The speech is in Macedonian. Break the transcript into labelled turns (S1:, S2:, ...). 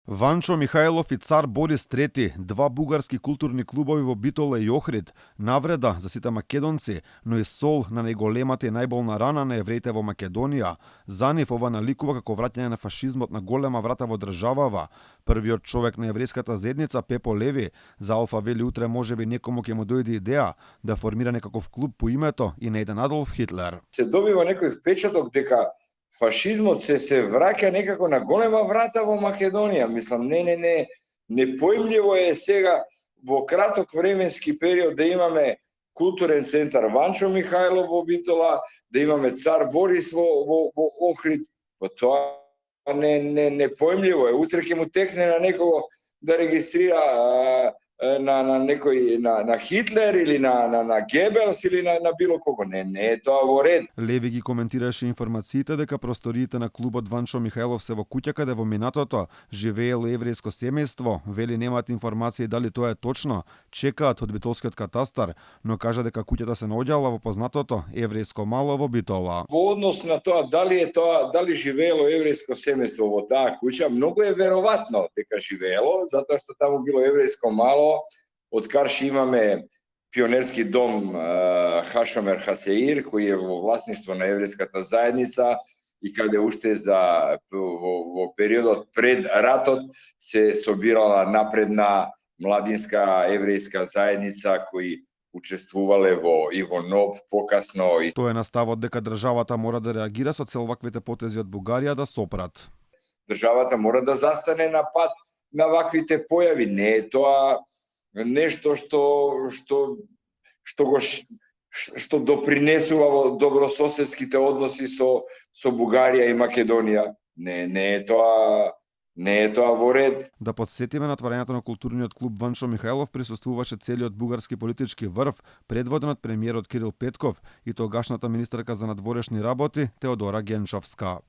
S1: Ванчо Михајлов и цар Борис III, два бугарски културни клубови во Битола и Охрид, навреда за сите македонци, но и сол на најголемата и најболна рана на евреите во Македонија. За нив ова наликува како враќање на фашизмот на голема врата во државава. Првиот човек на еврејската заедница, Пепо Леви, за Алфа вели утре можеби некому ќе му дојде идеја да формира некаков клуб по името и на еден Адолф Хитлер.
S2: Се добива некој впечаток дека фашизмот се враќа некако на голема врата во Македонија. Мислам, непоимљиво е сега во краток временски период да имаме културен центар Ванчо Михајлов во Битола, да имаме цар Борис во Охрид. Па тоа непоимљиво е. Утре ќе му текне на некого да регистрира на некој на Хитлер или на Гебелс или на било кого. Не е тоа во ред.
S1: Леви ги коментираше информациите дека просториите на клубот Ванчо Михајлов се во куќа каде во минатото живеело еврејско семејство. Вели немаат информации дали тоа е точно, чекаат од битолскиот катастар, но кажа дека куќата се наоѓала во познатото еврејско мало во Битола.
S2: Во однос на тоа дали живеело еврејско семејство во таа куќа, многу е вероватно дека живеело, затоа што таму било еврејско мало. Од Карши имаме пионерски дом Хашомер Хасеир, кој е во власништво на еврејската заедница и каде уште во периодот пред ратот се собирала напредна младинска еврејска заедница кои учествувале и во НОБ покасно.
S1: Тоа е наставот дека државата мора да реагира со цел ваквите потези од Бугарија да сопрат.
S2: Државата мора да застане на пат на ваквите појави. Не е тоа нешто што допринесува во добрососедските односи со Бугарија и Македонија. Не е тоа во ред.
S1: Да подсетиме, на отварањето на културниот клуб Ванчо Михајлов присуствуваше целиот бугарски политички врв, предводен од премиерот Кирил Петков и тогашната министерка за надворешни работи Теодора Генчовска.